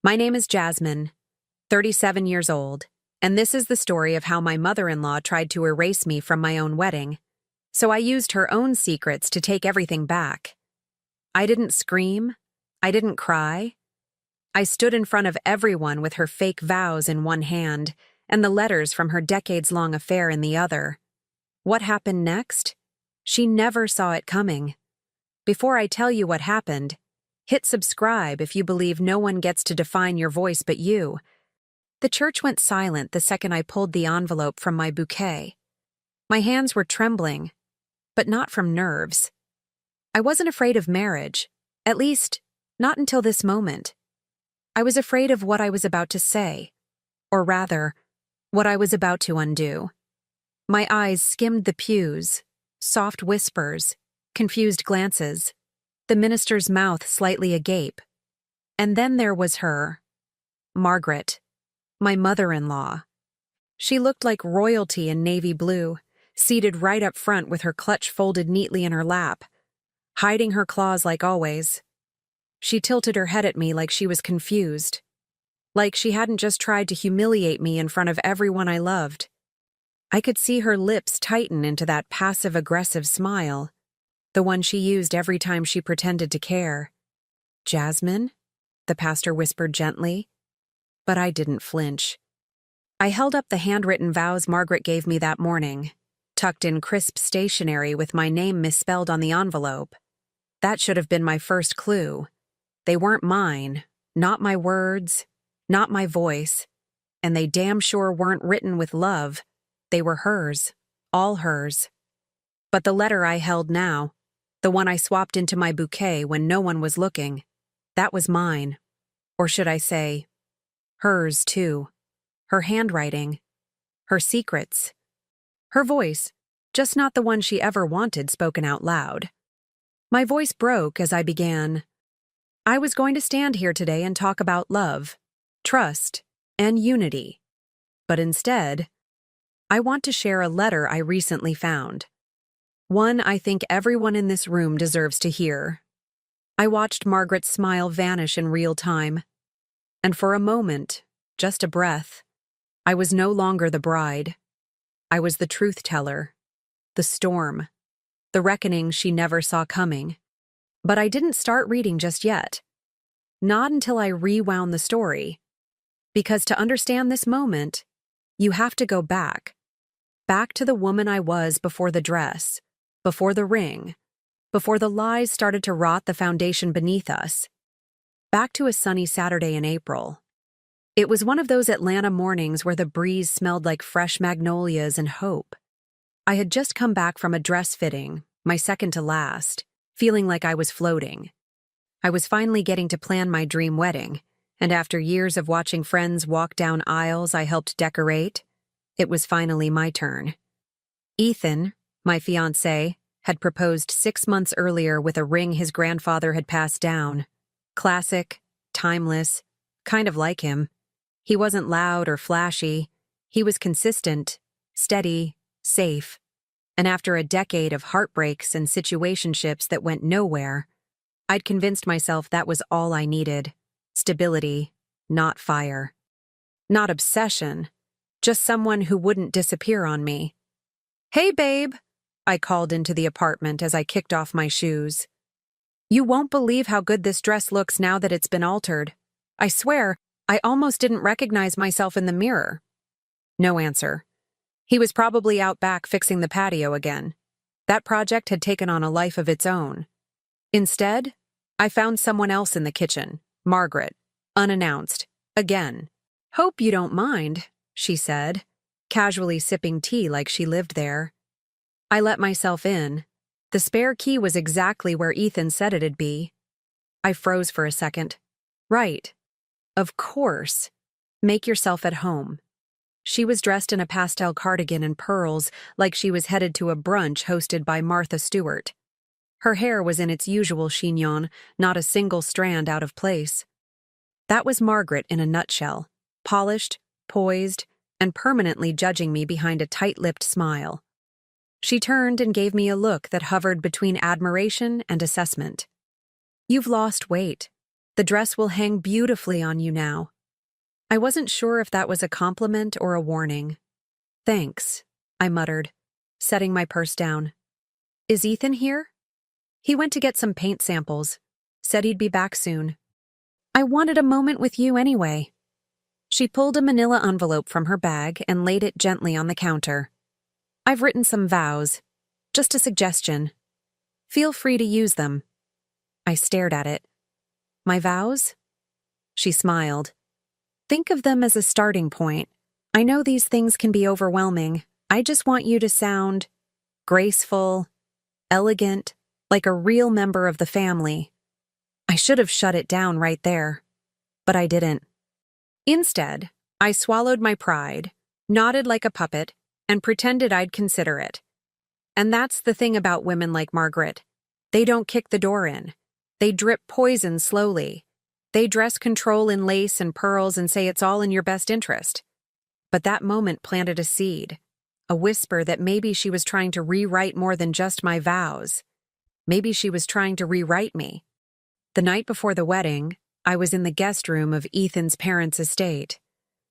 My name is Jasmine, 37 years old, and this is the story of how my mother-in-law tried to erase me from my own wedding. So I used her own secrets to take everything back. I didn't scream. I didn't cry. I stood in front of everyone with her fake vows in one hand and the letters from her decades-long affair in the other. What happened next? She never saw it coming. Before I tell you what happened, hit subscribe if you believe no one gets to define your voice but you. The church went silent the second I pulled the envelope from my bouquet. My hands were trembling, but not from nerves. I wasn't afraid of marriage, at least, not until this moment. I was afraid of what I was about to say, or rather, what I was about to undo. My eyes skimmed the pews, soft whispers, confused glances, the minister's mouth slightly agape. And then there was her, Margaret, my mother-in-law. She looked like royalty in navy blue, seated right up front with her clutch folded neatly in her lap, hiding her claws like always. She tilted her head at me like she was confused, like she hadn't just tried to humiliate me in front of everyone I loved. I could see her lips tighten into that passive-aggressive smile, the one she used every time she pretended to care. "Jasmine?" the pastor whispered gently, but I didn't flinch. I held up the handwritten vows Margaret gave me that morning, tucked in crisp stationery with my name misspelled on the envelope. That should have been my first clue. They weren't mine, not my words, not my voice, and they damn sure weren't written with love. They were hers, all hers. But the letter I held now, the one I swapped into my bouquet when no one was looking, that was mine. Or should I say, hers too. Her handwriting, her secrets, her voice, just not the one she ever wanted spoken out loud. My voice broke as I began. I was going to stand here today and talk about love, trust, and unity. But instead, I want to share a letter I recently found. One I think everyone in this room deserves to hear. I watched Margaret's smile vanish in real time. And for a moment, just a breath, I was no longer the bride. I was the truth teller, the storm, the reckoning she never saw coming. But I didn't start reading just yet. Not until I rewound the story. Because to understand this moment, you have to go back. Back to the woman I was before the dress, before the ring, before the lies started to rot the foundation beneath us. Back to a sunny Saturday in April. It was one of those Atlanta mornings where the breeze smelled like fresh magnolias and hope. I had just come back from a dress fitting, my second to last, feeling like I was floating. I was finally getting to plan my dream wedding, and after years of watching friends walk down aisles I helped decorate, it was finally my turn. Ethan, my fiancé, had proposed 6 months earlier with a ring his grandfather had passed down. Classic, timeless, kind of like him. He wasn't loud or flashy. He was consistent, steady, safe. And after a decade of heartbreaks and situationships that went nowhere, I'd convinced myself that was all I needed. Stability, not fire. Not obsession, just someone who wouldn't disappear on me. "Hey, babe," I called into the apartment as I kicked off my shoes. "You won't believe how good this dress looks now that it's been altered. I swear, I almost didn't recognize myself in the mirror." No answer. He was probably out back fixing the patio again. That project had taken on a life of its own. Instead, I found someone else in the kitchen, Margaret, unannounced, again. "Hope you don't mind," she said, casually sipping tea like she lived there. I let myself in. The spare key was exactly where Ethan said it'd be. I froze for a second. Right. Of course. Make yourself at home. She was dressed in a pastel cardigan and pearls, like she was headed to a brunch hosted by Martha Stewart. Her hair was in its usual chignon, not a single strand out of place. That was Margaret in a nutshell, polished, poised, and permanently judging me behind a tight-lipped smile. She turned and gave me a look that hovered between admiration and assessment. "You've lost weight. The dress will hang beautifully on you now." I wasn't sure if that was a compliment or a warning. "Thanks," I muttered, setting my purse down. "Is Ethan here?" "He went to get some paint samples. Said he'd be back soon." "I wanted a moment with you anyway." She pulled a manila envelope from her bag and laid it gently on the counter. "I've written some vows. Just a suggestion. Feel free to use them." I stared at it. "My vows?" She smiled. "Think of them as a starting point. I know these things can be overwhelming. I just want you to sound graceful, elegant, like a real member of the family." I should have shut it down right there, but I didn't. Instead, I swallowed my pride, nodded like a puppet, and pretended I'd consider it. And that's the thing about women like Margaret. They don't kick the door in. They drip poison slowly. They dress control in lace and pearls and say it's all in your best interest. But that moment planted a seed, a whisper that maybe she was trying to rewrite more than just my vows. Maybe she was trying to rewrite me. The night before the wedding, I was in the guest room of Ethan's parents' estate.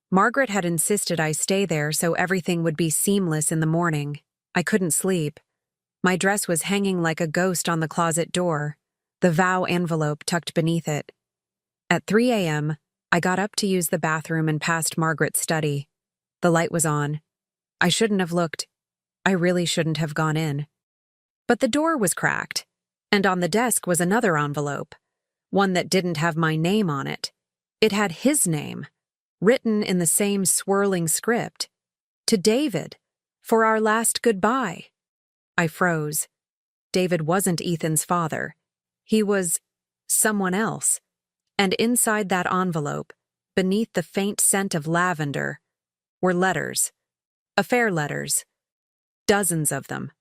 Margaret had insisted I stay there so everything would be seamless in the morning. I couldn't sleep. My dress was hanging like a ghost on the closet door, the vow envelope tucked beneath it. At 3 a.m., I got up to use the bathroom and passed Margaret's study. The light was on. I shouldn't have looked. I really shouldn't have gone in. But the door was cracked, and on the desk was another envelope, one that didn't have my name on it. It had his name, written in the same swirling script. "To David, for our last goodbye." I froze. David wasn't Ethan's father. He was someone else. And inside that envelope, beneath the faint scent of lavender, were letters. Affair letters. Dozens of them.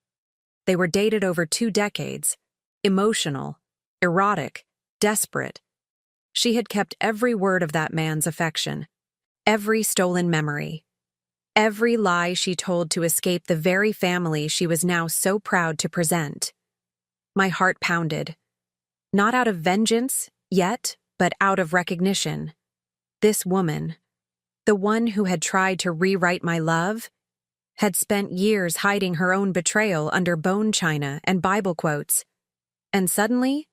They were dated over 2 decades. Emotional, erotic, desperate. She had kept every word of that man's affection. Every stolen memory. Every lie she told to escape the very family she was now so proud to present. My heart pounded. Not out of vengeance, yet, but out of recognition. This woman, the one who had tried to rewrite my love, had spent years hiding her own betrayal under bone china and Bible quotes. And suddenly,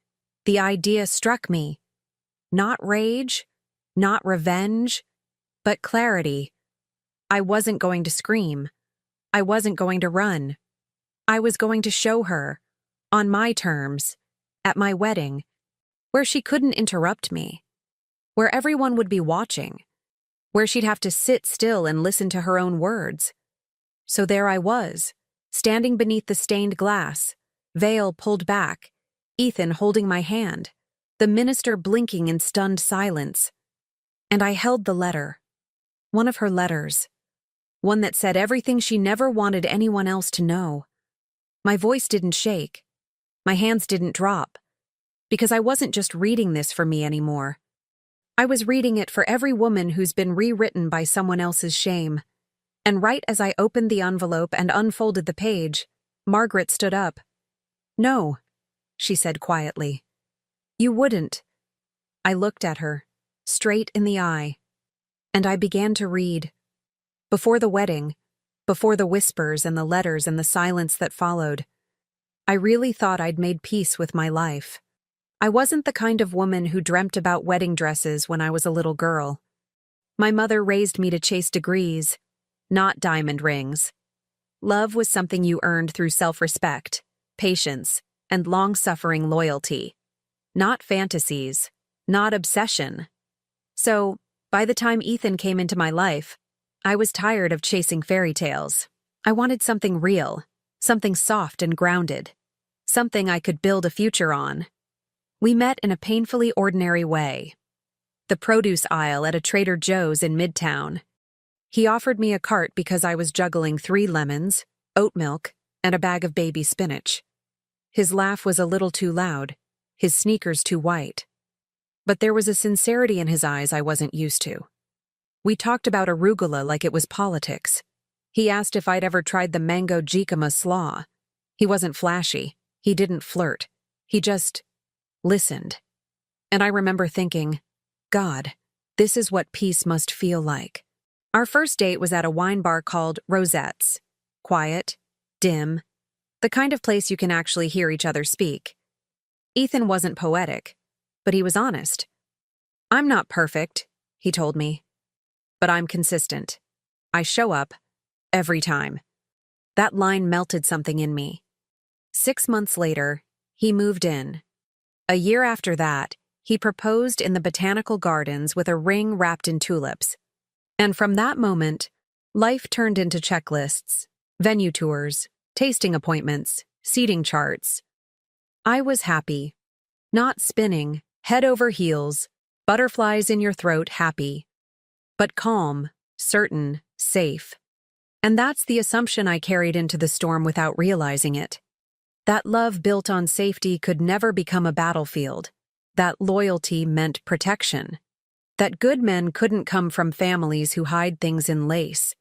the idea struck me. Not rage, not revenge, but clarity. I wasn't going to scream. I wasn't going to run. I was going to show her, on my terms, at my wedding, where she couldn't interrupt me, where everyone would be watching, where she'd have to sit still and listen to her own words. So there I was, standing beneath the stained glass, veil pulled back, Ethan holding my hand, the minister blinking in stunned silence. And I held the letter, one of her letters, one that said everything she never wanted anyone else to know. My voice didn't shake. My hands didn't drop. Because I wasn't just reading this for me anymore. I was reading it for every woman who's been rewritten by someone else's shame. And right as I opened the envelope and unfolded the page, Margaret stood up. "No," she said quietly. "You wouldn't." I looked at her, straight in the eye, and I began to read. Before the wedding, before the whispers and the letters and the silence that followed, I really thought I'd made peace with my life. I wasn't the kind of woman who dreamt about wedding dresses when I was a little girl. My mother raised me to chase degrees, not diamond rings. Love was something you earned through self-respect, patience, and long-suffering loyalty. Not fantasies, not obsession. So, by the time Ethan came into my life, I was tired of chasing fairy tales. I wanted something real, something soft and grounded, something I could build a future on. We met in a painfully ordinary way. The produce aisle at a Trader Joe's in Midtown. He offered me a cart because I was juggling 3 lemons, oat milk, and a bag of baby spinach. His laugh was a little too loud, his sneakers too white. But there was a sincerity in his eyes I wasn't used to. We talked about arugula like it was politics. He asked if I'd ever tried the mango jicama slaw. He wasn't flashy. He didn't flirt. He just listened. And I remember thinking, God, this is what peace must feel like. Our first date was at a wine bar called Rosette's. Quiet, dim, the kind of place you can actually hear each other speak. Ethan wasn't poetic, but he was honest. I'm not perfect, he told me, but I'm consistent. I show up every time. That line melted something in me. 6 months later, he moved in. A year after that, he proposed in the botanical gardens with a ring wrapped in tulips. And from that moment, life turned into checklists, venue tours, tasting appointments, seating charts. I was happy. Not spinning, head over heels, butterflies in your throat happy. But calm, certain, safe. And that's the assumption I carried into the storm without realizing it. That love built on safety could never become a battlefield. That loyalty meant protection. That good men couldn't come from families who hide things in lace.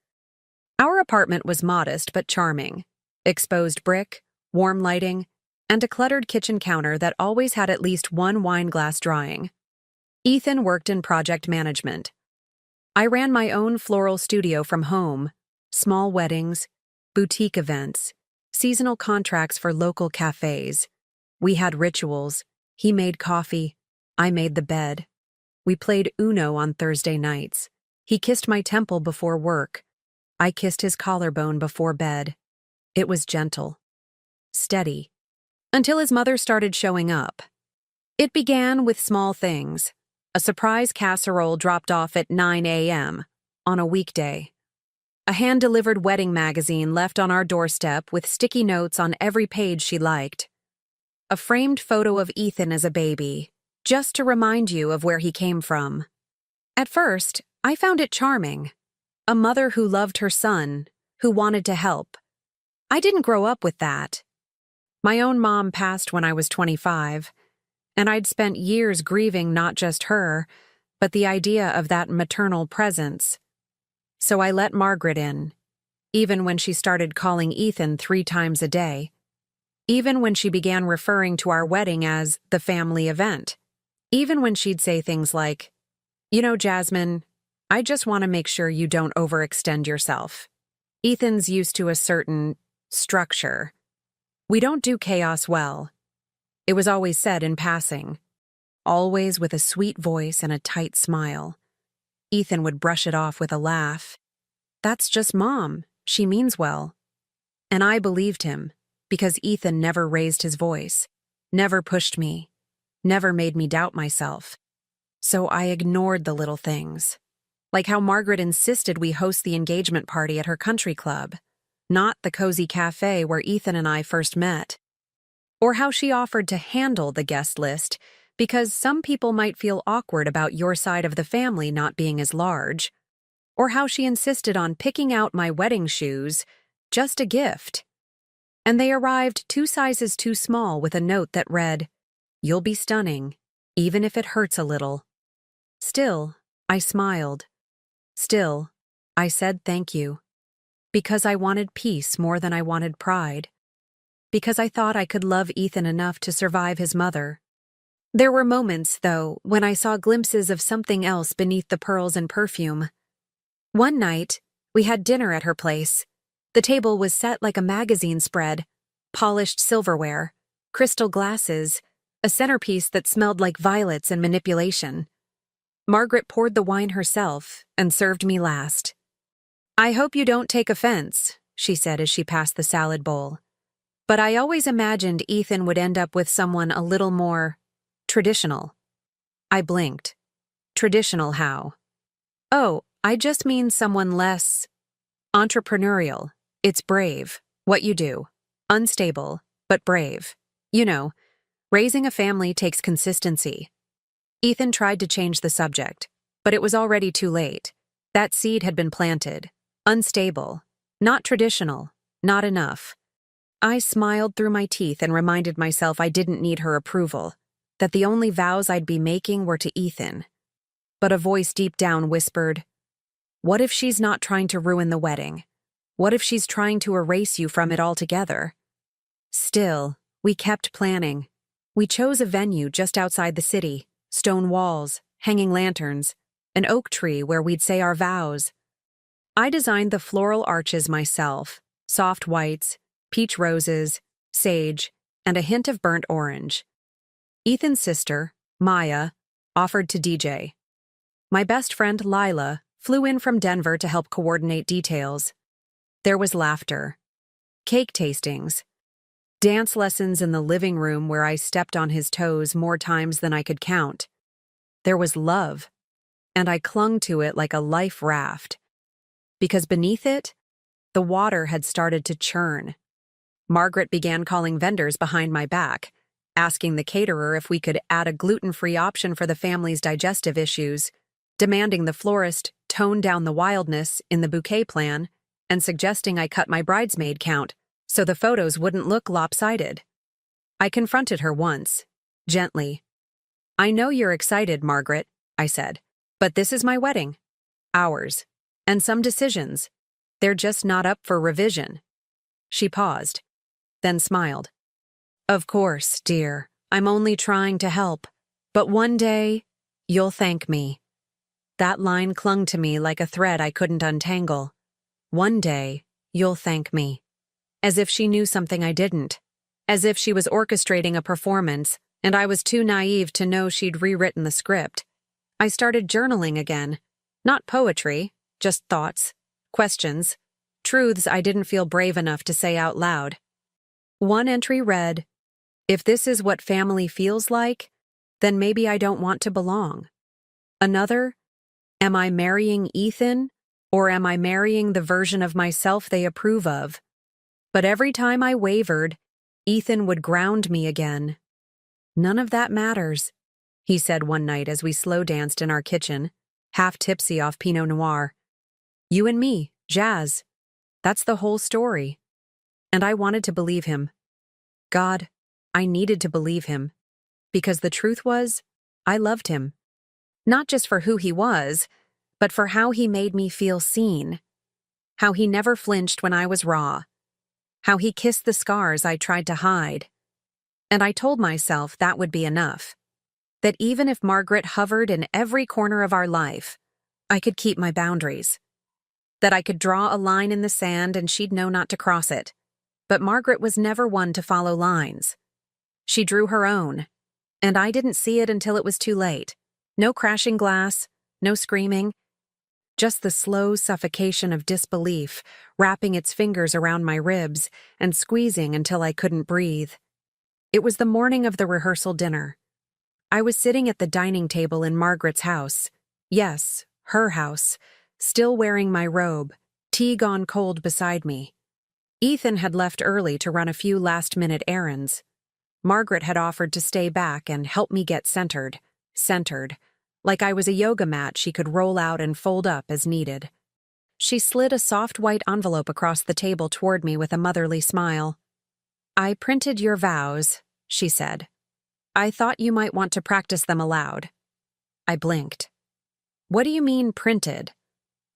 Our apartment was modest but charming. Exposed brick, warm lighting, and a cluttered kitchen counter that always had at least one wine glass drying. Ethan worked in project management. I ran my own floral studio from home, small weddings, boutique events, seasonal contracts for local cafes. We had rituals. He made coffee. I made the bed. We played Uno on Thursday nights. He kissed my temple before work. I kissed his collarbone before bed. It was gentle, steady, until his mother started showing up. It began with small things. A surprise casserole dropped off at 9 a.m. on a weekday. A hand-delivered wedding magazine left on our doorstep with sticky notes on every page she liked. A framed photo of Ethan as a baby, just to remind you of where he came from. At first, I found it charming. A mother who loved her son, who wanted to help. I didn't grow up with that. My own mom passed when I was 25, and I'd spent years grieving not just her, but the idea of that maternal presence. So I let Margaret in, even when she started calling Ethan 3 times a day. Even when she began referring to our wedding as the family event. Even when she'd say things like, "You know, Jasmine, I just want to make sure you don't overextend yourself. Ethan's used to a certain structure. We don't do chaos well." It was always said in passing, always with a sweet voice and a tight smile. Ethan would brush it off with a laugh. "That's just Mom. She means well." And I believed him, because Ethan never raised his voice, never pushed me, never made me doubt myself. So I ignored the little things. Like how Margaret insisted we host the engagement party at her country club, not the cozy cafe where Ethan and I first met. Or how she offered to handle the guest list because some people might feel awkward about your side of the family not being as large. Or how she insisted on picking out my wedding shoes, just a gift. And they arrived 2 sizes too small with a note that read, "You'll be stunning, even if it hurts a little." Still, I smiled. Still, I said thank you. Because I wanted peace more than I wanted pride. Because I thought I could love Ethan enough to survive his mother. There were moments, though, when I saw glimpses of something else beneath the pearls and perfume. One night, we had dinner at her place. The table was set like a magazine spread, polished silverware, crystal glasses, a centerpiece that smelled like violets and manipulation. Margaret poured the wine herself and served me last. "I hope you don't take offense," she said as she passed the salad bowl. "But I always imagined Ethan would end up with someone a little more traditional." I blinked. Traditional how? "Oh, I just mean someone less entrepreneurial. It's brave, what you do. Unstable, but brave. You know, raising a family takes consistency." Ethan tried to change the subject, but it was already too late. That seed had been planted. Unstable. Not traditional. Not enough. I smiled through my teeth and reminded myself I didn't need her approval, that the only vows I'd be making were to Ethan. But a voice deep down whispered, "What if she's not trying to ruin the wedding? What if she's trying to erase you from it altogether?" Still, we kept planning. We chose a venue just outside the city, Stone walls, hanging lanterns, an oak tree where we'd say our vows. I designed the floral arches myself, soft whites, peach roses, sage, and a hint of burnt orange. Ethan's sister, Maya, offered to DJ. My best friend, Lila, flew in from Denver to help coordinate details. There was laughter, cake tastings, dance lessons in the living room where I stepped on his toes more times than I could count. There was love, and I clung to it like a life raft. Because beneath it, the water had started to churn. Margaret began calling vendors behind my back, asking the caterer if we could add a gluten-free option for the family's digestive issues, demanding the florist tone down the wildness in the bouquet plan, and suggesting I cut my bridesmaid count so the photos wouldn't look lopsided. I confronted her once, gently. "I know you're excited, Margaret," I said, "but this is my wedding. Ours. And some decisions. They're just not up for revision." She paused, then smiled. "Of course, dear, I'm only trying to help. But one day, you'll thank me." That line clung to me like a thread I couldn't untangle. One day, you'll thank me. As if she knew something I didn't. As if she was orchestrating a performance, and I was too naive to know she'd rewritten the script. I started journaling again. Not poetry, just thoughts, questions, truths I didn't feel brave enough to say out loud. One entry read, "If this is what family feels like, then maybe I don't want to belong." Another, "Am I marrying Ethan, or am I marrying the version of myself they approve of?" But every time I wavered, Ethan would ground me again. "None of that matters," he said one night as we slow danced in our kitchen, half tipsy off Pinot Noir. "You and me, jazz. That's the whole story." And I wanted to believe him. God, I needed to believe him. Because the truth was, I loved him. Not just for who he was, but for how he made me feel seen. How he never flinched when I was raw. How he kissed the scars I tried to hide. And I told myself that would be enough. That even if Margaret hovered in every corner of our life, I could keep my boundaries. That I could draw a line in the sand and she'd know not to cross it. But Margaret was never one to follow lines. She drew her own, and I didn't see it until it was too late. No crashing glass, no screaming. Just the slow suffocation of disbelief, wrapping its fingers around my ribs and squeezing until I couldn't breathe. It was the morning of the rehearsal dinner. I was sitting at the dining table in Margaret's house. Yes, her house, still wearing my robe, tea gone cold beside me. Ethan had left early to run a few last-minute errands. Margaret had offered to stay back and help me get centered, like I was a yoga mat she could roll out and fold up as needed. She slid a soft white envelope across the table toward me with a motherly smile. "I printed your vows," she said. "I thought you might want to practice them aloud." I blinked. "What do you mean, printed?"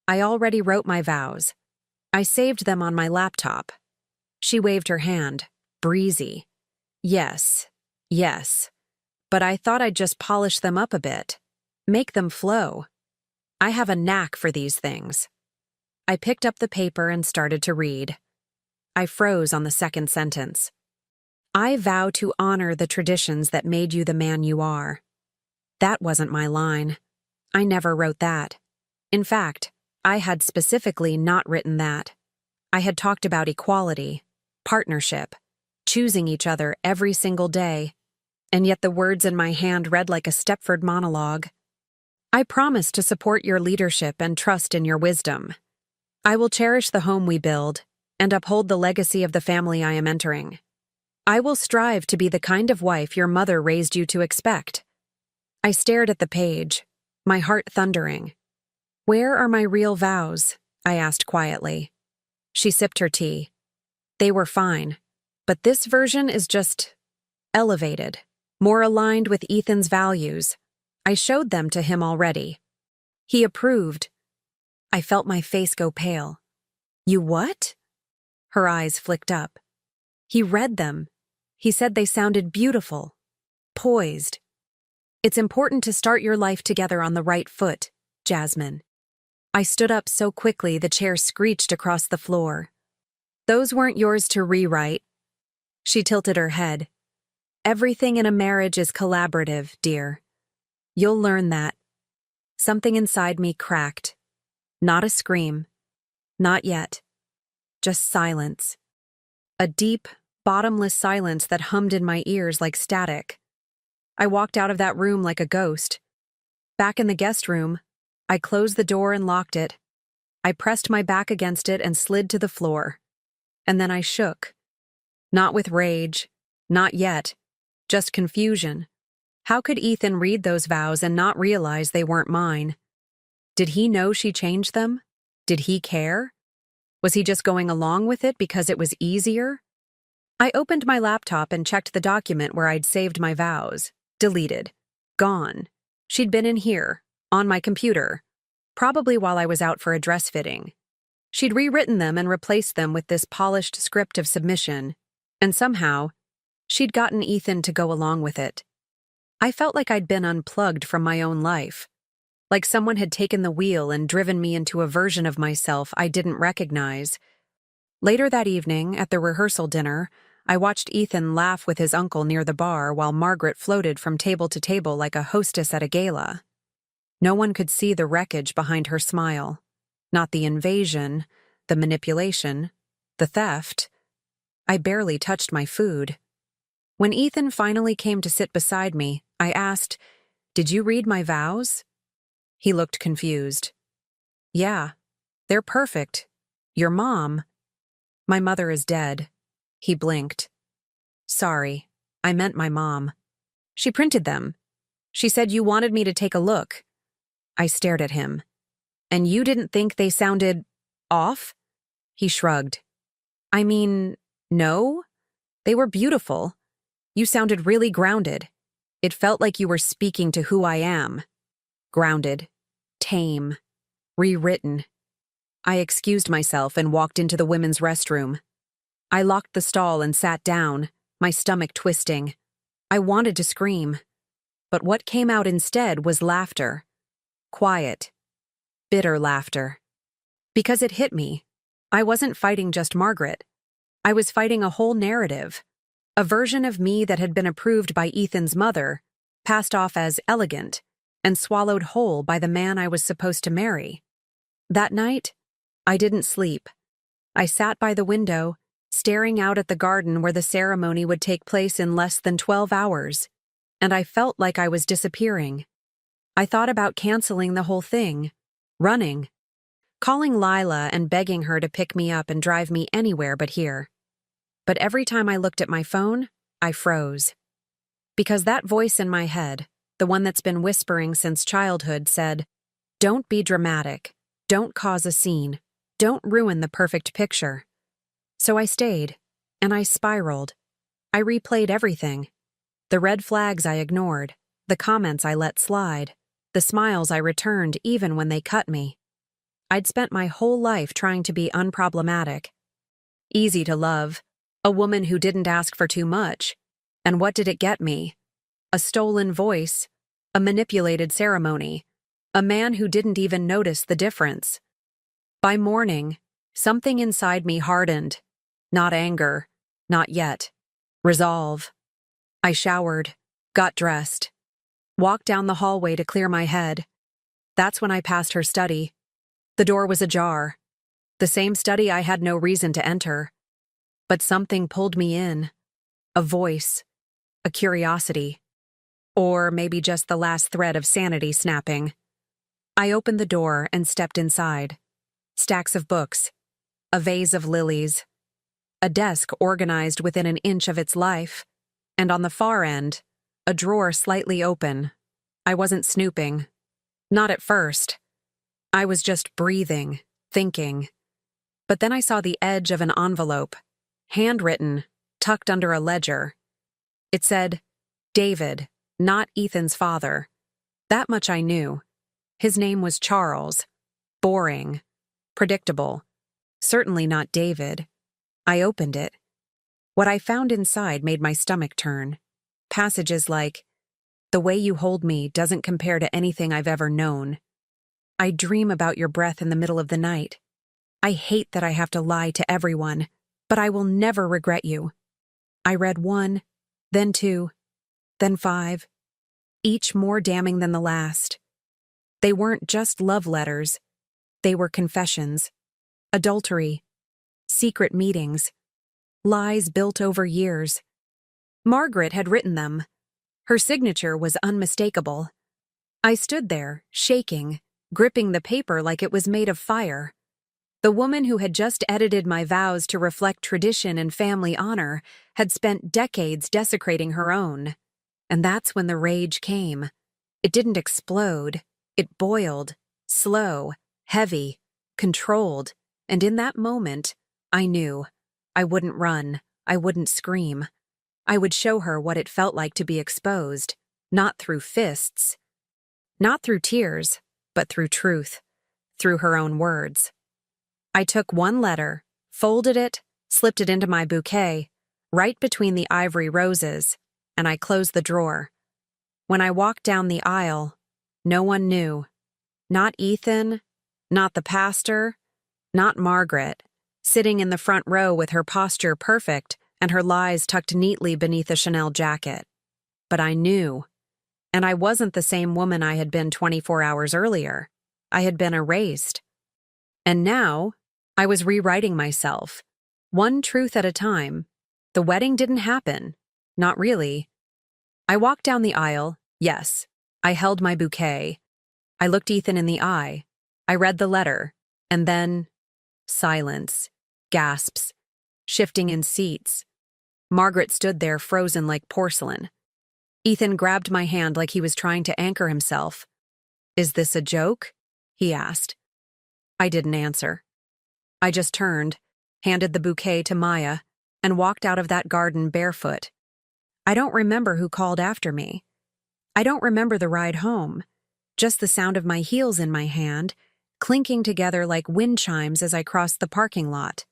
"I already wrote my vows. I saved them on my laptop." She waved her hand, breezy. Yes. But I thought I'd just polish them up a bit. Make them flow. I have a knack for these things." I picked up the paper and started to read. I froze on the second sentence. "I vow to honor the traditions that made you the man you are." That wasn't my line. I never wrote that. In fact, I had specifically not written that. I had talked about equality, partnership, choosing each other every single day, and yet the words in my hand read like a Stepford monologue. "I promise to support your leadership and trust in your wisdom. I will cherish the home we build and uphold the legacy of the family I am entering. I will strive to be the kind of wife your mother raised you to expect." I stared at the page, my heart thundering. "Where are my real vows?" I asked quietly. She sipped her tea. "They were fine, but this version is just elevated, more aligned with Ethan's values. I showed them to him already. He approved." I felt my face go pale. "You what?" Her eyes flicked up. "He read them. He said they sounded beautiful, poised. It's important to start your life together on the right foot, Jasmine. I stood up so quickly the chair screeched across the floor. Those weren't yours to rewrite. She tilted her head. Everything in a marriage is collaborative, dear. You'll learn that. Something inside me cracked. Not a scream. Not yet. Just silence. A deep, bottomless silence that hummed in my ears like static. I walked out of that room like a ghost. Back in the guest room, I closed the door and locked it. I pressed my back against it and slid to the floor. And then I shook. Not with rage. Not yet. Just confusion. How could Ethan read those vows and not realize they weren't mine? Did he know she changed them? Did he care? Was he just going along with it because it was easier? I opened my laptop and checked the document where I'd saved my vows. Deleted. Gone. She'd been in here, on my computer, probably while I was out for a dress fitting. She'd rewritten them and replaced them with this polished script of submission, and somehow, she'd gotten Ethan to go along with it. I felt like I'd been unplugged from my own life, like someone had taken the wheel and driven me into a version of myself I didn't recognize. Later that evening, at the rehearsal dinner, I watched Ethan laugh with his uncle near the bar while Margaret floated from table to table like a hostess at a gala. No one could see the wreckage behind her smile. Not the invasion, the manipulation, the theft. I barely touched my food. When Ethan finally came to sit beside me, I asked, "Did you read my vows?" He looked confused. "Yeah, they're perfect. Your mom." "My mother is dead." He blinked. "Sorry, I meant my mom. She printed them. She said you wanted me to take a look." I stared at him. "And you didn't think they sounded off?" He shrugged. "I mean, no. They were beautiful. You sounded really grounded. It felt like you were speaking to who I am. Grounded. Tame. Rewritten." I excused myself and walked into the women's restroom. I locked the stall and sat down, my stomach twisting. I wanted to scream. But what came out instead was laughter. Quiet. Bitter laughter. Because it hit me. I wasn't fighting just Margaret. I was fighting a whole narrative. A version of me that had been approved by Ethan's mother, passed off as elegant, and swallowed whole by the man I was supposed to marry. That night, I didn't sleep. I sat by the window, staring out at the garden where the ceremony would take place in less than 12 hours, and I felt like I was disappearing. I thought about canceling the whole thing, running, calling Lila and begging her to pick me up and drive me anywhere but here. But every time I looked at my phone, I froze. Because that voice in my head, the one that's been whispering since childhood, said, "Don't be dramatic. Don't cause a scene. Don't ruin the perfect picture." So I stayed, and I spiraled. I replayed everything. The red flags I ignored, the comments I let slide, the smiles I returned even when they cut me. I'd spent my whole life trying to be unproblematic. Easy to love, a woman who didn't ask for too much. And what did it get me? A stolen voice, a manipulated ceremony, a man who didn't even notice the difference. By morning, something inside me hardened. Not anger, not yet. Resolve. I showered, got dressed, walked down the hallway to clear my head. That's when I passed her study. The door was ajar. The same study I had no reason to enter. But something pulled me in. A voice. A curiosity. Or maybe just the last thread of sanity snapping. I opened the door and stepped inside. Stacks of books. A vase of lilies. A desk organized within an inch of its life. And on the far end, a drawer slightly open. I wasn't snooping. Not at first. I was just breathing, thinking. But then I saw the edge of an envelope, handwritten, tucked under a ledger. It said, "David, not Ethan's father." That much I knew. His name was Charles. Boring. Predictable. Certainly not David. I opened it. What I found inside made my stomach turn. Passages like, The way you hold me doesn't compare to anything I've ever known. I dream about your breath in the middle of the night. I hate that I have to lie to everyone, but I will never regret you. I read 1, then 2, then 5, each more damning than the last. They weren't just love letters. They were confessions, adultery, secret meetings, lies built over years. Margaret had written them. Her signature was unmistakable. I stood there, shaking, gripping the paper like it was made of fire. The woman who had just edited my vows to reflect tradition and family honor had spent decades desecrating her own. And that's when the rage came. It didn't explode. It boiled, slow, heavy, controlled, and in that moment, I knew. I wouldn't run. I wouldn't scream. I would show her what it felt like to be exposed, not through fists, not through tears, but through truth, through her own words. I took one letter, folded it, slipped it into my bouquet, right between the ivory roses, and I closed the drawer. When I walked down the aisle, no one knew. Not Ethan, not the pastor, not Margaret, sitting in the front row with her posture perfect and her lies tucked neatly beneath a Chanel jacket. But I knew. And I wasn't the same woman I had been 24 hours earlier. I had been erased. And now, I was rewriting myself, one truth at a time. The wedding didn't happen. Not really. I walked down the aisle, yes. I held my bouquet. I looked Ethan in the eye. I read the letter. And then, silence, gasps, shifting in seats. Margaret stood there frozen like porcelain. Ethan grabbed my hand like he was trying to anchor himself. "Is this a joke?" he asked. I didn't answer. I just turned, handed the bouquet to Maya, and walked out of that garden barefoot. I don't remember who called after me. I don't remember the ride home, just the sound of my heels in my hand, clinking together like wind chimes as I crossed the parking lot.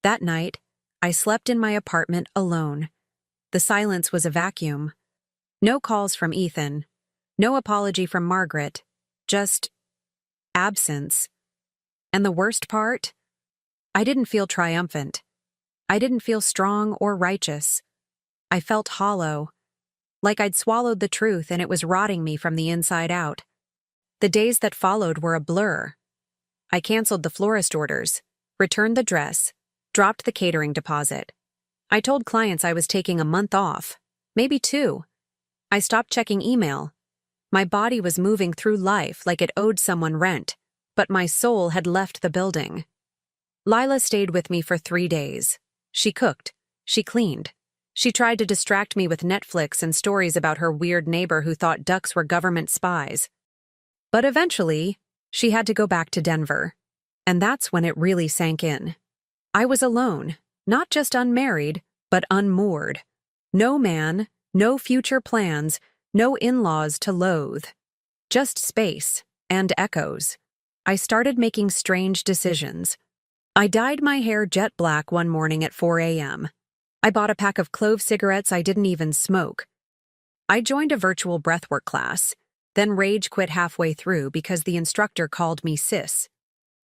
That night, I slept in my apartment alone. The silence was a vacuum. No calls from Ethan, no apology from Margaret, just absence. And the worst part? I didn't feel triumphant. I didn't feel strong or righteous. I felt hollow, like I'd swallowed the truth and it was rotting me from the inside out. The days that followed were a blur. I canceled the florist orders, returned the dress, dropped the catering deposit. I told clients I was taking a month off, maybe 2. I stopped checking email. My body was moving through life like it owed someone rent, but my soul had left the building. Lila stayed with me for 3 days. She cooked. She cleaned. She tried to distract me with Netflix and stories about her weird neighbor who thought ducks were government spies. But eventually, she had to go back to Denver. And that's when it really sank in. I was alone, not just unmarried, but unmoored. No man, no future plans, no in-laws to loathe. Just space and echoes. I started making strange decisions. I dyed my hair jet black one morning at 4 a.m. I bought a pack of clove cigarettes I didn't even smoke. I joined a virtual breathwork class, then rage quit halfway through because the instructor called me sis.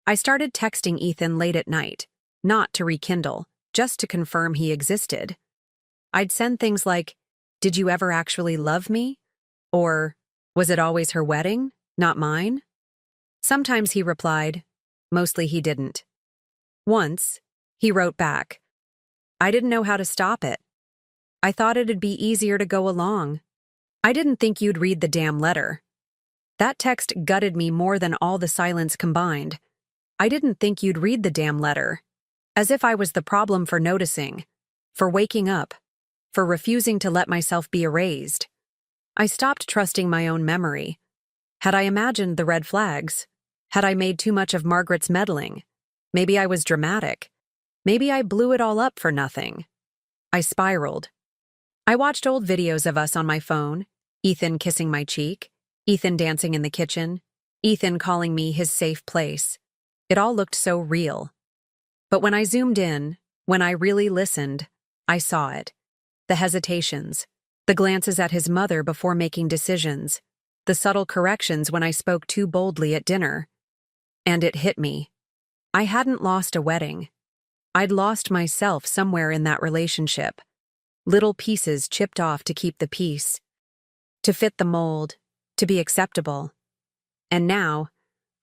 I started texting Ethan late at night, not to rekindle, just to confirm he existed. I'd send things like, "Did you ever actually love me?" Or, "Was it always her wedding, not mine?" Sometimes he replied, mostly he didn't. Once, he wrote back, "I didn't know how to stop it. I thought it'd be easier to go along. I didn't think you'd read the damn letter." That text gutted me more than all the silence combined. I didn't think you'd read the damn letter. As if I was the problem for noticing, for waking up, for refusing to let myself be erased. I stopped trusting my own memory. Had I imagined the red flags? Had I made too much of Margaret's meddling? Maybe I was dramatic. Maybe I blew it all up for nothing. I spiraled. I watched old videos of us on my phone, Ethan kissing my cheek, Ethan dancing in the kitchen, Ethan calling me his safe place. It all looked so real. But when I zoomed in, when I really listened, I saw it. The hesitations, The glances at his mother before making decisions, the subtle corrections when I spoke too boldly at dinner. And it hit me. I hadn't lost a wedding. I'd lost myself somewhere in that relationship. Little pieces chipped off to keep the peace, to fit the mold, to be acceptable. And now,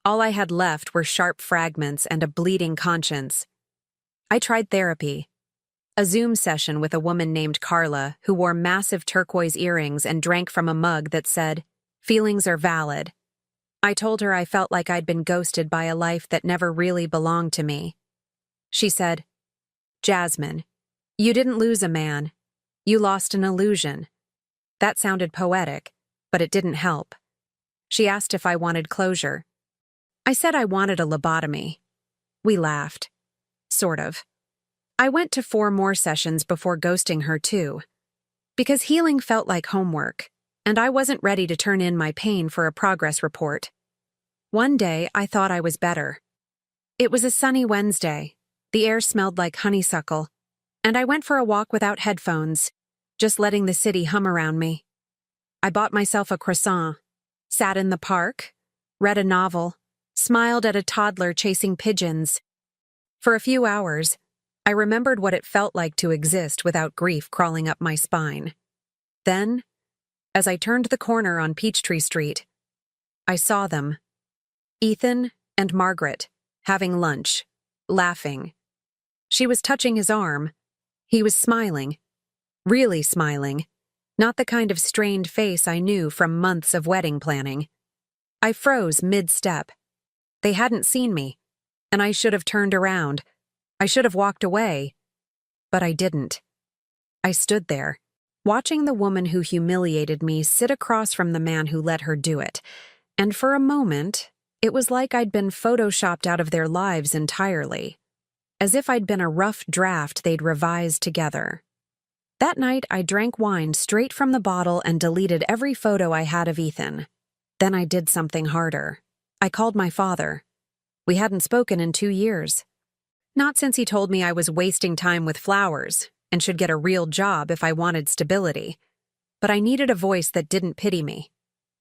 all I had left were sharp fragments and a bleeding conscience. I tried therapy. A Zoom session with a woman named Carla who wore massive turquoise earrings and drank from a mug that said, "Feelings are valid." I told her I felt like I'd been ghosted by a life that never really belonged to me. She said, "Jasmine, you didn't lose a man. You lost an illusion." That sounded poetic, but it didn't help. She asked if I wanted closure. I said I wanted a lobotomy. We laughed. Sort of. I went to 4 more sessions before ghosting her too. Because healing felt like homework, and I wasn't ready to turn in my pain for a progress report. One day, I thought I was better. It was a sunny Wednesday. The air smelled like honeysuckle, and I went for a walk without headphones, just letting the city hum around me. I bought myself a croissant, sat in the park, read a novel, smiled at a toddler chasing pigeons. For a few hours, I remembered what it felt like to exist without grief crawling up my spine. Then, as I turned the corner on Peachtree Street, I saw them. Ethan and Margaret, having lunch, laughing. She was touching his arm. He was smiling. Really smiling. Not the kind of strained face I knew from months of wedding planning. I froze mid-step. They hadn't seen me, and I should have turned around. I should have walked away. But I didn't. I stood there, watching the woman who humiliated me sit across from the man who let her do it, and for a moment, it was like I'd been photoshopped out of their lives entirely, as if I'd been a rough draft they'd revised together. That night, I drank wine straight from the bottle and deleted every photo I had of Ethan. Then I did something harder. I called my father. We hadn't spoken in 2 years. Not since he told me I was wasting time with flowers and should get a real job if I wanted stability. But I needed a voice that didn't pity me,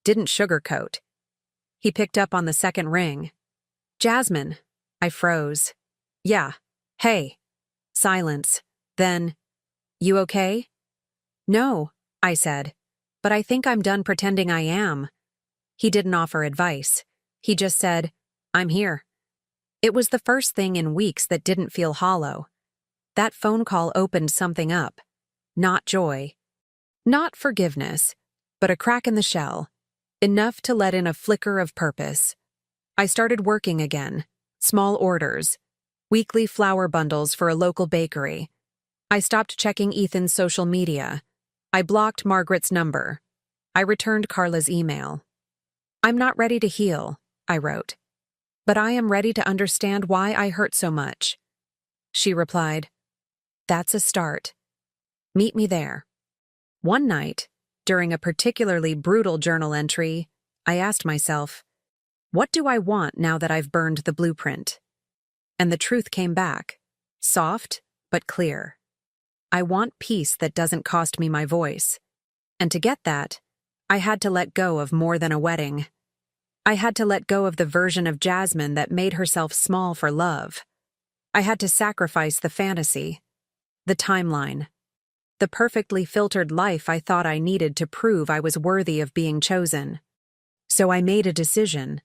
didn't sugarcoat. He picked up on the second ring. "Jasmine." I froze. "Yeah. Hey." Silence. Then, "You okay?" "No," I said, "but I think I'm done pretending I am." He didn't offer advice. He just said, "I'm here." It was the first thing in weeks that didn't feel hollow. That phone call opened something up. Not joy. Not forgiveness, but a crack in the shell. Enough to let in a flicker of purpose. I started working again. Small orders. Weekly flower bundles for a local bakery. I stopped checking Ethan's social media. I blocked Margaret's number. I returned Carla's email. "I'm not ready to heal," I wrote. "But I am ready to understand why I hurt so much." She replied, "That's a start. Meet me there." One night, during a particularly brutal journal entry, I asked myself, what do I want now that I've burned the blueprint? And the truth came back, soft but clear. I want peace that doesn't cost me my voice. And to get that, I had to let go of more than a wedding. I had to let go of the version of Jasmine that made herself small for love. I had to sacrifice the fantasy, the timeline, the perfectly filtered life I thought I needed to prove I was worthy of being chosen. So I made a decision.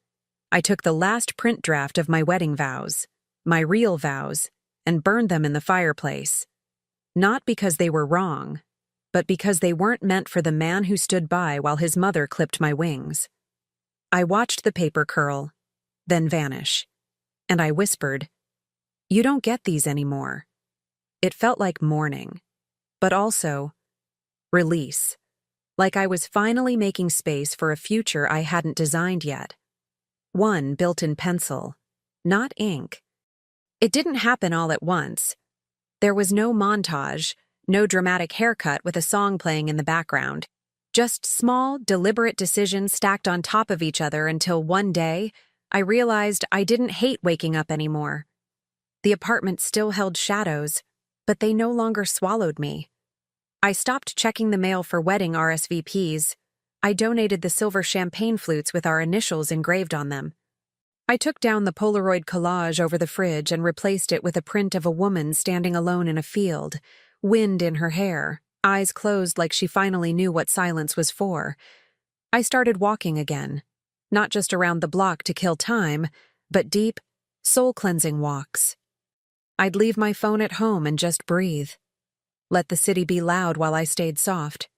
I took the last print draft of my wedding vows, my real vows, and burned them in the fireplace. Not because they were wrong, but because they weren't meant for the man who stood by while his mother clipped my wings. I watched the paper curl, then vanish, and I whispered, "You don't get these anymore." It felt like mourning, but also release, like I was finally making space for a future I hadn't designed yet. One built in pencil, not ink. It didn't happen all at once. There was no montage, no dramatic haircut with a song playing in the background. Just small, deliberate decisions stacked on top of each other until one day, I realized I didn't hate waking up anymore. The apartment still held shadows, but they no longer swallowed me. I stopped checking the mail for wedding RSVPs. I donated the silver champagne flutes with our initials engraved on them. I took down the Polaroid collage over the fridge and replaced it with a print of a woman standing alone in a field, wind in her hair, eyes closed like she finally knew what silence was for. I started walking again, not just around the block to kill time, but deep, soul-cleansing walks. I'd leave my phone at home and just breathe. Let the city be loud while I stayed soft.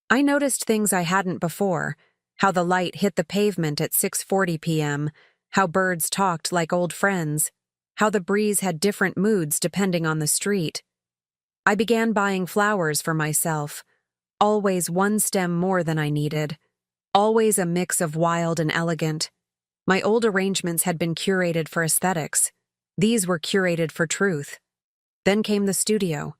I noticed things I hadn't before, how the light hit the pavement at 6:40 p.m., how birds talked like old friends, how the breeze had different moods depending on the street. I began buying flowers for myself, always one stem more than I needed, always a mix of wild and elegant. My old arrangements had been curated for aesthetics. These were curated for truth. Then came the studio.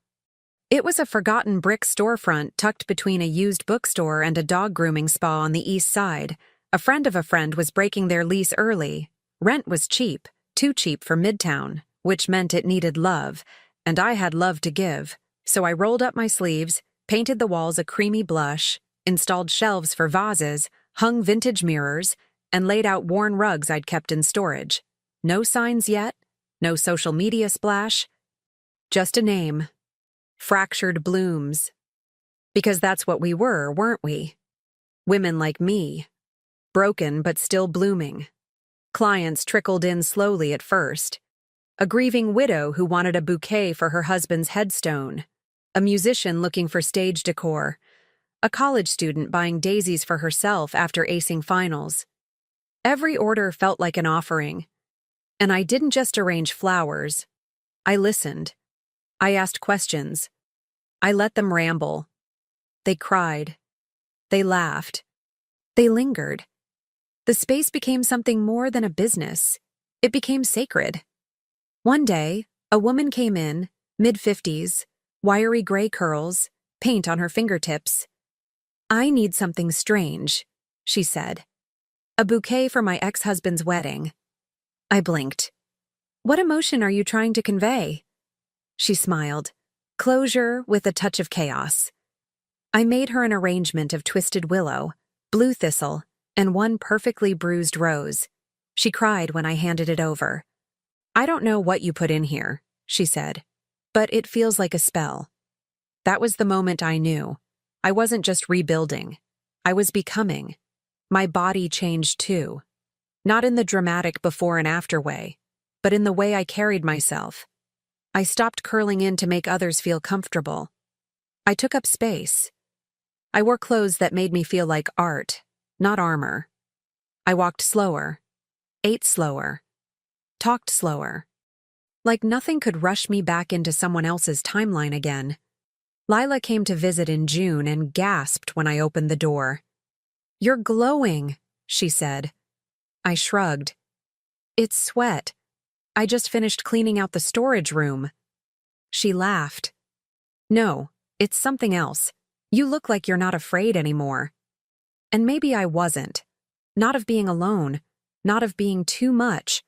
It was a forgotten brick storefront tucked between a used bookstore and a dog grooming spa on the east side. A friend of a friend was breaking their lease early. Rent was cheap, too cheap for Midtown, which meant it needed love, and I had love to give. So I rolled up my sleeves, painted the walls a creamy blush, installed shelves for vases, hung vintage mirrors, and laid out worn rugs I'd kept in storage. No signs yet, no social media splash, just a name. Fractured Blooms. Because that's what we were, weren't we? Women like me. Broken but still blooming. Clients trickled in slowly at first. A grieving widow who wanted a bouquet for her husband's headstone. A musician looking for stage decor. A college student buying daisies for herself after acing finals. Every order felt like an offering. And I didn't just arrange flowers. I listened. I asked questions. I let them ramble. They cried. They laughed. They lingered. The space became something more than a business. It became sacred. One day, a woman came in, mid-50s, wiry gray curls, paint on her fingertips. "I need something strange," she said. "A bouquet for my ex-husband's wedding." I blinked. "What emotion are you trying to convey?" She smiled. Closure with a touch of chaos. I made her an arrangement of twisted willow, blue thistle, and one perfectly bruised rose. She cried when I handed it over. "I don't know what you put in here," she said, "but it feels like a spell." That was the moment I knew. I wasn't just rebuilding. I was becoming. My body changed too. Not in the dramatic before and after way, but in the way I carried myself. I stopped curling in to make others feel comfortable. I took up space. I wore clothes that made me feel like art, not armor. I walked slower, ate slower, talked slower. Like nothing could rush me back into someone else's timeline again. Lila came to visit in June and gasped when I opened the door. "You're glowing," she said. I shrugged. "It's sweat. I just finished cleaning out the storage room." She laughed. "No, it's something else. You look like you're not afraid anymore." And maybe I wasn't. Not of being alone. Not of being too much.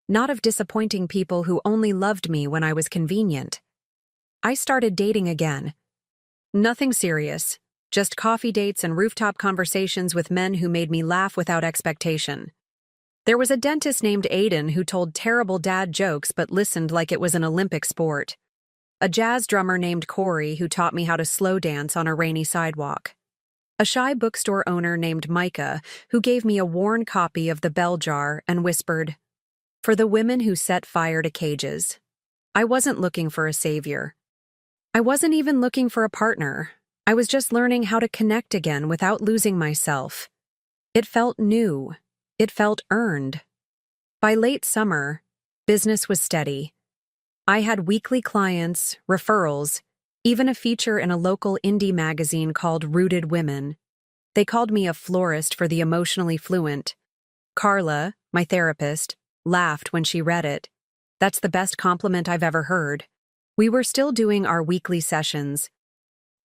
Not of disappointing people who only loved me when I was convenient. I started dating again. Nothing serious. Just coffee dates and rooftop conversations with men who made me laugh without expectation. There was a dentist named Aiden who told terrible dad jokes but listened like it was an Olympic sport. A jazz drummer named Corey who taught me how to slow dance on a rainy sidewalk. A shy bookstore owner named Micah who gave me a worn copy of The Bell Jar and whispered, "For the women who set fire to cages." I wasn't looking for a savior. I wasn't even looking for a partner. I was just learning how to connect again without losing myself. It felt new. It felt earned. By late summer, business was steady. I had weekly clients, referrals, even a feature in a local indie magazine called Rooted Women. They called me a florist for the emotionally fluent. Carla, my therapist, laughed when she read it. That's the best compliment I've ever heard. We were still doing our weekly sessions.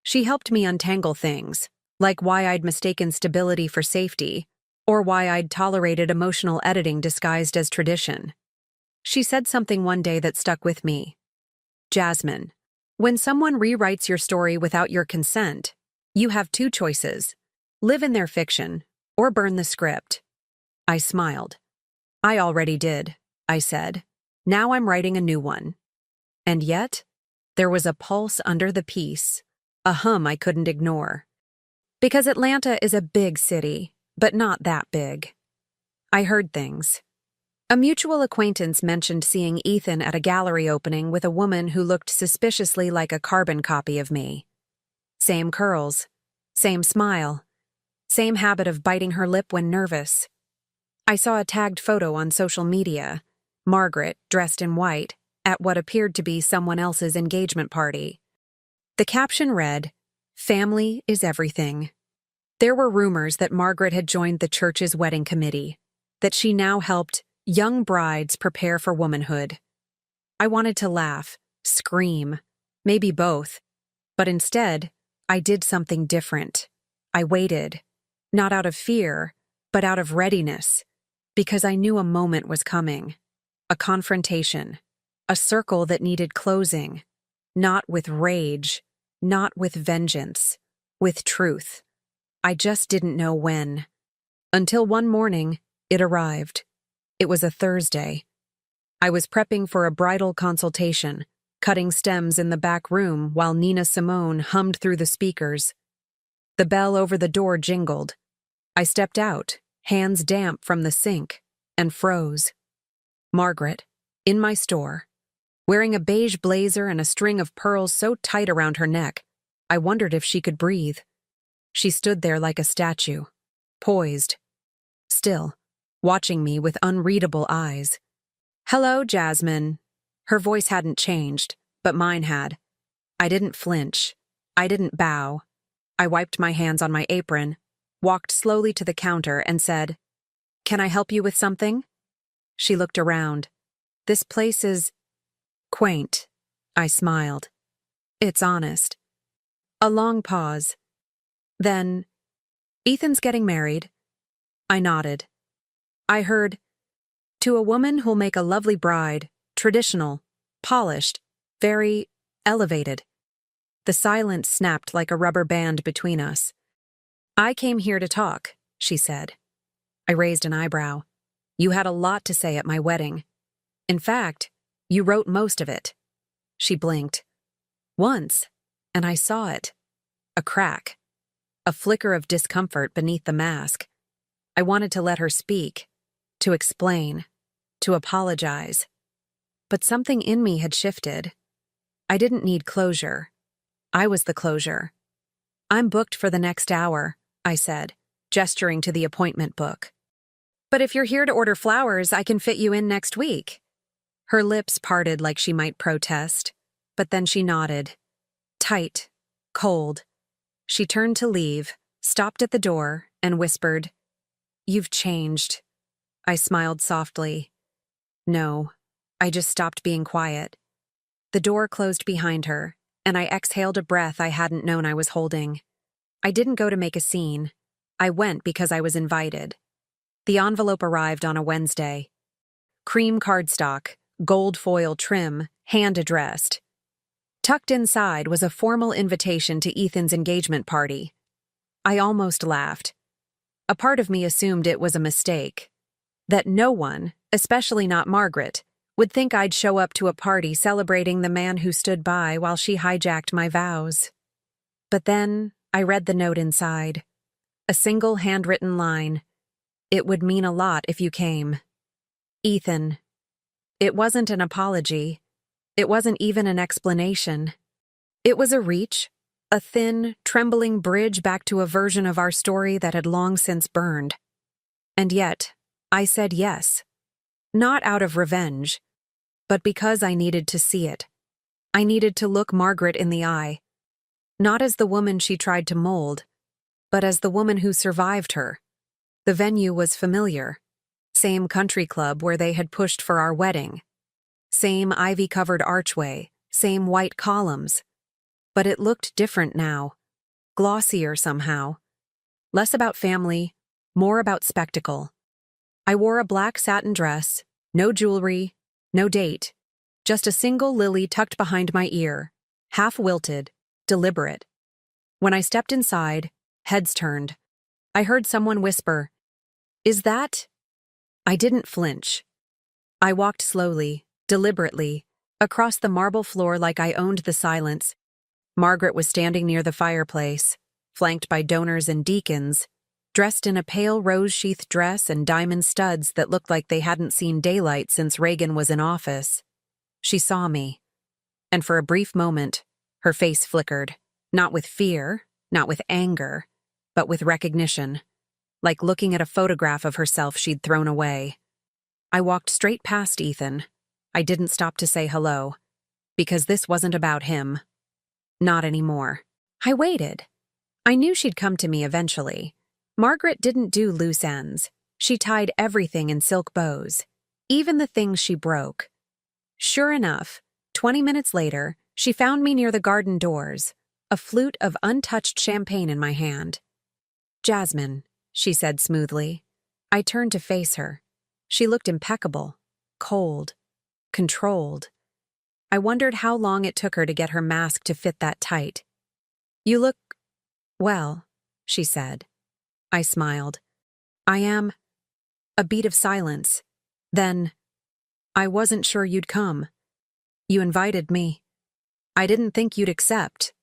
She helped me untangle things, like why I'd mistaken stability for safety, or why I'd tolerated emotional editing disguised as tradition. She said something one day that stuck with me. "Jasmine, When someone rewrites your story without your consent, you have two choices: live in their fiction or burn the script. I smiled. I already did, I said. Now I'm writing a new one. And yet, there was a pulse under the piece, a hum I couldn't ignore. Because Atlanta is a big city, but not that big. I heard things. A mutual acquaintance mentioned seeing Ethan at a gallery opening with a woman who looked suspiciously like a carbon copy of me. Same curls, same smile, same habit of biting her lip when nervous. I saw a tagged photo on social media, Margaret, dressed in white, at what appeared to be someone else's engagement party. The caption read, "Family is everything." There were rumors that Margaret had joined the church's wedding committee, that she now helped young brides prepare for womanhood. I wanted to laugh, scream, maybe both, but instead, I did something different. I waited, not out of fear, but out of readiness, because I knew a moment was coming, a confrontation, a circle that needed closing, not with rage, not with vengeance, with truth. I just didn't know when. Until one morning, it arrived. It was a Thursday. I was prepping for a bridal consultation, cutting stems in the back room while Nina Simone hummed through the speakers. The bell over the door jingled. I stepped out, hands damp from the sink, and froze. Margaret, in my store, wearing a beige blazer and a string of pearls so tight around her neck, I wondered if she could breathe. She stood there like a statue, poised, still, watching me with unreadable eyes. "Hello, Jasmine." Her voice hadn't changed, but mine had. I didn't flinch. I didn't bow. I wiped my hands on my apron, walked slowly to the counter, and said, "Can I help you with something?" She looked around. "This place is quaint." I smiled. "It's honest." A long pause. Then, "Ethan's getting married." I nodded. I heard, "To a woman who'll make a lovely bride, traditional, polished, very elevated." The silence snapped like a rubber band between us. "I came here to talk," she said. I raised an eyebrow. "You had a lot to say at my wedding. In fact, you wrote most of it." She blinked. Once, and I saw it. A crack. A flicker of discomfort beneath the mask. I wanted to let her speak, to explain, to apologize. But something in me had shifted. I didn't need closure. I was the closure. "I'm booked for the next hour," I said, gesturing to the appointment book. "But if you're here to order flowers, I can fit you in next week." Her lips parted like she might protest, but then she nodded. Tight, cold. She turned to leave, stopped at the door, and whispered, "You've changed." I smiled softly. "No, I just stopped being quiet." The door closed behind her, and I exhaled a breath I hadn't known I was holding. I didn't go to make a scene. I went because I was invited. The envelope arrived on a Wednesday. Cream cardstock, gold foil trim, hand-addressed. Tucked inside was a formal invitation to Ethan's engagement party. I almost laughed. A part of me assumed it was a mistake. That no one, especially not Margaret, would think I'd show up to a party celebrating the man who stood by while she hijacked my vows. But then I read the note inside. A single handwritten line. "It would mean a lot if you came. Ethan." It wasn't an apology. It wasn't even an explanation. It was a reach, a thin, trembling bridge back to a version of our story that had long since burned. And yet, I said yes. Not out of revenge, but because I needed to see it. I needed to look Margaret in the eye. Not as the woman she tried to mold, but as the woman who survived her. The venue was familiar. Same country club where they had pushed for our wedding. Same ivy-covered archway, same white columns. But it looked different now. Glossier somehow. Less about family, more about spectacle. I wore a black satin dress, no jewelry, no date, just a single lily tucked behind my ear, half-wilted, deliberate. When I stepped inside, heads turned. I heard someone whisper, "Is that?" I didn't flinch. I walked slowly, deliberately, across the marble floor like I owned the silence. Margaret was standing near the fireplace, flanked by donors and deacons, dressed in a pale rose-sheath dress and diamond studs that looked like they hadn't seen daylight since Reagan was in office. She saw me, and for a brief moment, her face flickered, not with fear, not with anger, but with recognition, like looking at a photograph of herself she'd thrown away. I walked straight past Ethan. I didn't stop to say hello, because this wasn't about him. Not anymore. I waited. I knew she'd come to me eventually. Margaret didn't do loose ends. She tied everything in silk bows, even the things she broke. Sure enough, 20 minutes later, she found me near the garden doors, a flute of untouched champagne in my hand. "Jasmine," she said smoothly. I turned to face her. She looked impeccable, cold, controlled. I wondered how long it took her to get her mask to fit that tight. "You look well," she said. I smiled. "I am." A beat of silence. Then, "I wasn't sure you'd come. You invited me. I didn't think you'd accept."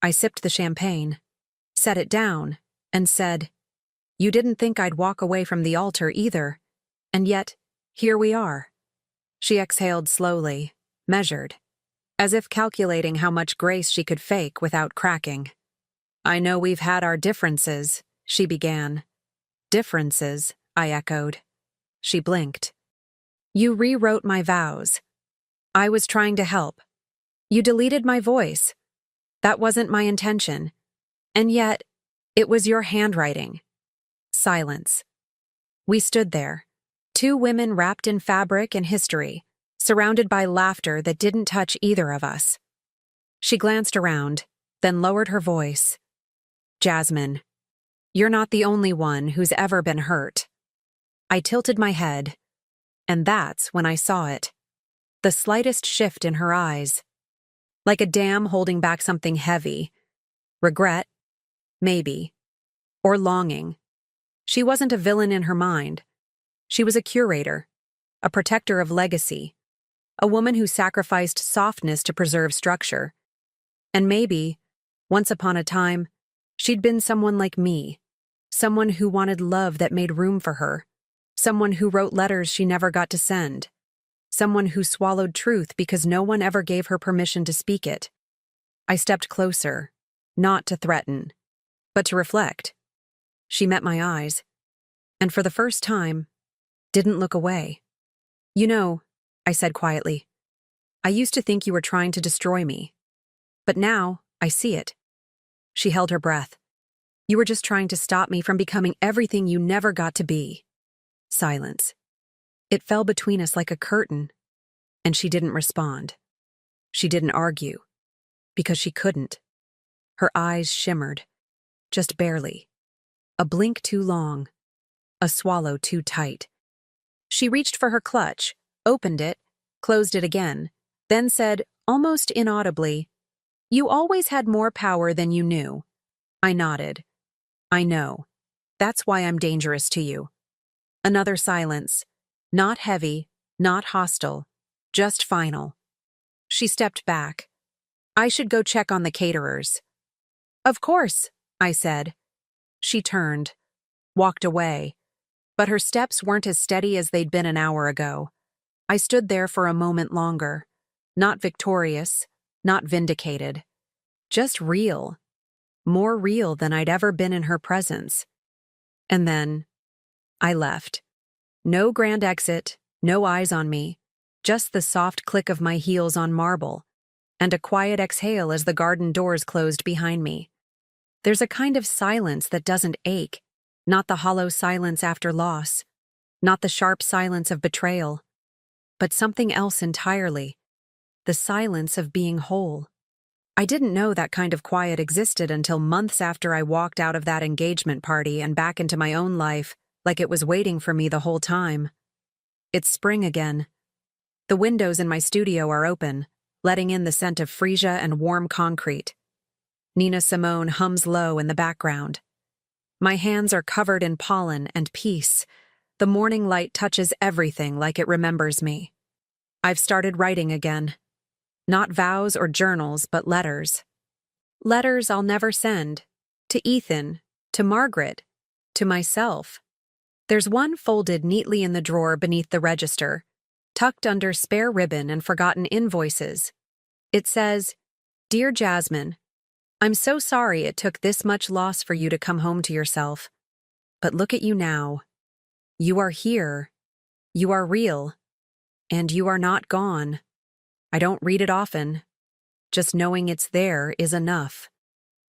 I sipped the champagne, set it down, and said, "You didn't think I'd walk away from the altar either, and yet, here we are." She exhaled slowly, measured, as if calculating how much grace she could fake without cracking. "I know we've had our differences," she began. "Differences," I echoed. She blinked. "You rewrote my vows. I was trying to help. You deleted my voice. That wasn't my intention. And yet, it was your handwriting." Silence. We stood there, two women wrapped in fabric and history, surrounded by laughter that didn't touch either of us. She glanced around, then lowered her voice. "Jasmine, you're not the only one who's ever been hurt." I tilted my head, and that's when I saw it. The slightest shift in her eyes. Like a dam holding back something heavy. Regret, maybe. Or longing. She wasn't a villain in her mind. She was a curator, a protector of legacy, a woman who sacrificed softness to preserve structure. And maybe, once upon a time, she'd been someone like me, someone who wanted love that made room for her, someone who wrote letters she never got to send, someone who swallowed truth because no one ever gave her permission to speak it. I stepped closer, not to threaten, but to reflect. She met my eyes, and for the first time, didn't look away. "You know," I said quietly, "I used to think you were trying to destroy me. But now, I see it." She held her breath. "You were just trying to stop me from becoming everything you never got to be." Silence. It fell between us like a curtain, and she didn't respond. She didn't argue, because she couldn't. Her eyes shimmered, just barely. A blink too long, a swallow too tight. She reached for her clutch, opened it, closed it again, then said, almost inaudibly, "You always had more power than you knew." I nodded. "I know. That's why I'm dangerous to you." Another silence. Not heavy, not hostile, just final. She stepped back. "I should go check on the caterers." "Of course," I said. She turned, walked away, but her steps weren't as steady as they'd been an hour ago. I stood there for a moment longer, not victorious, not vindicated, just real, more real than I'd ever been in her presence. And then, I left. No grand exit, no eyes on me, just the soft click of my heels on marble, and a quiet exhale as the garden doors closed behind me. There's a kind of silence that doesn't ache, not the hollow silence after loss, not the sharp silence of betrayal, but something else entirely, the silence of being whole. I didn't know that kind of quiet existed until months after I walked out of that engagement party and back into my own life, like it was waiting for me the whole time. It's spring again. The windows in my studio are open, letting in the scent of freesia and warm concrete. Nina Simone hums low in the background. My hands are covered in pollen and peace. The morning light touches everything like it remembers me. I've started writing again. Not vows or journals, but letters. Letters I'll never send. To Ethan, to Margaret, to myself. There's one folded neatly in the drawer beneath the register, tucked under spare ribbon and forgotten invoices. It says, "Dear Jasmine, I'm so sorry it took this much loss for you to come home to yourself. But look at you now. You are here. You are real. And you are not gone. I don't read it often. Just knowing it's there is enough.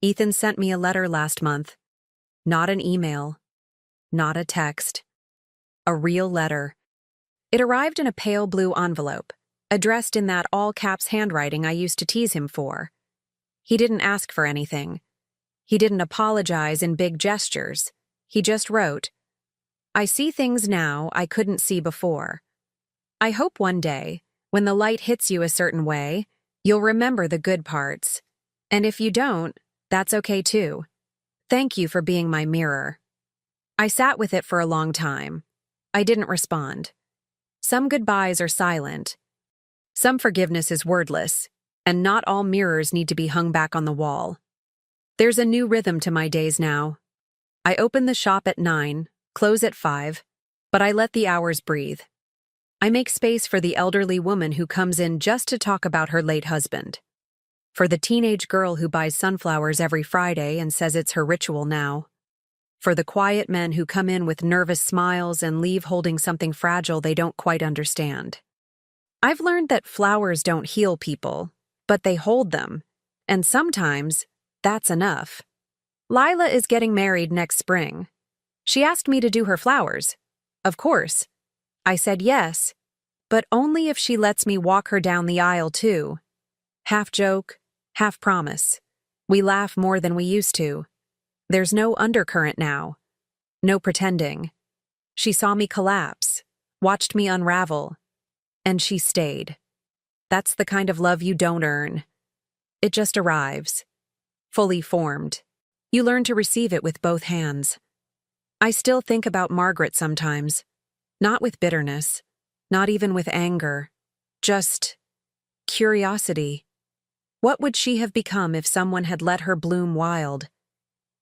Ethan sent me a letter last month. Not an email. Not a text. A real letter. It arrived in a pale blue envelope, addressed in that all-caps handwriting I used to tease him for. He didn't ask for anything. He didn't apologize in big gestures. He just wrote, "I see things now I couldn't see before. I hope one day, when the light hits you a certain way, you'll remember the good parts. And if you don't, that's okay too. Thank you for being my mirror." I sat with it for a long time. I didn't respond. Some goodbyes are silent. Some forgiveness is wordless, and not all mirrors need to be hung back on the wall. There's a new rhythm to my days now. I open the shop at 9, close at 5, but I let the hours breathe. I make space for the elderly woman who comes in just to talk about her late husband. For the teenage girl who buys sunflowers every Friday and says it's her ritual now. For the quiet men who come in with nervous smiles and leave holding something fragile they don't quite understand. I've learned that flowers don't heal people, but they hold them, and sometimes that's enough. Lila is getting married next spring. She asked me to do her flowers. Of course. I said yes, but only if she lets me walk her down the aisle too. Half joke, half promise. We laugh more than we used to. There's no undercurrent now. No pretending. She saw me collapse, watched me unravel, and she stayed. That's the kind of love you don't earn. It just arrives. Fully formed. You learn to receive it with both hands. I still think about Margaret sometimes. Not with bitterness. Not even with anger. Just curiosity. What would she have become if someone had let her bloom wild?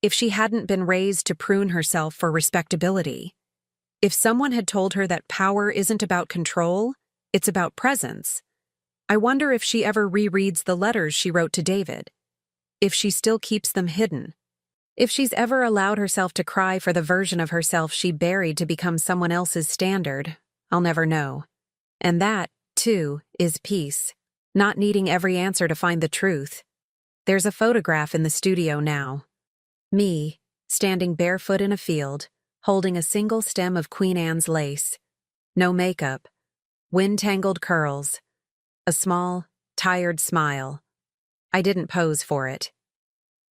If she hadn't been raised to prune herself for respectability? If someone had told her that power isn't about control, it's about presence? I wonder if she ever rereads the letters she wrote to David. If she still keeps them hidden. If she's ever allowed herself to cry for the version of herself she buried to become someone else's standard, I'll never know. And that, too, is peace. Not needing every answer to find the truth. There's a photograph in the studio now. Me, standing barefoot in a field, holding a single stem of Queen Anne's lace. No makeup. Wind-tangled curls. A small, tired smile. I didn't pose for it.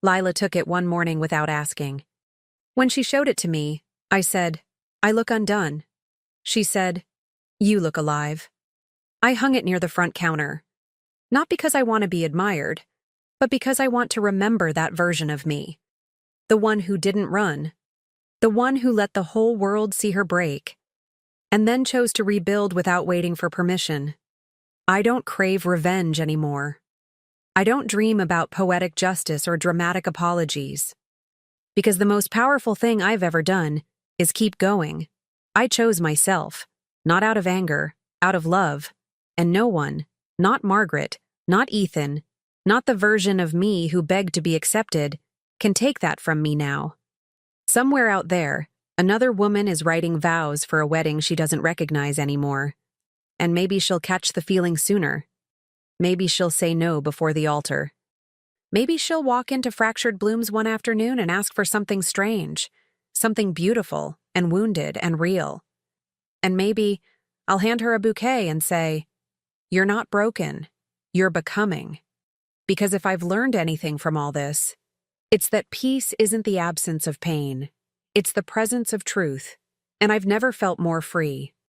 Lila took it one morning without asking. When she showed it to me, I said, "I look undone." She said, "You look alive." I hung it near the front counter. Not because I want to be admired, but because I want to remember that version of me. The one who didn't run. The one who let the whole world see her break. And then chose to rebuild without waiting for permission. I don't crave revenge anymore. I don't dream about poetic justice or dramatic apologies. Because the most powerful thing I've ever done is keep going. I chose myself, not out of anger, out of love. And no one, not Margaret, not Ethan, not the version of me who begged to be accepted, can take that from me now. Somewhere out there, another woman is writing vows for a wedding she doesn't recognize anymore. And maybe she'll catch the feeling sooner. Maybe she'll say no before the altar. Maybe she'll walk into Fractured Blooms one afternoon and ask for something strange, something beautiful and wounded and real. And maybe I'll hand her a bouquet and say, "You're not broken, you're becoming." Because if I've learned anything from all this, it's that peace isn't the absence of pain. It's the presence of truth, and I've never felt more free.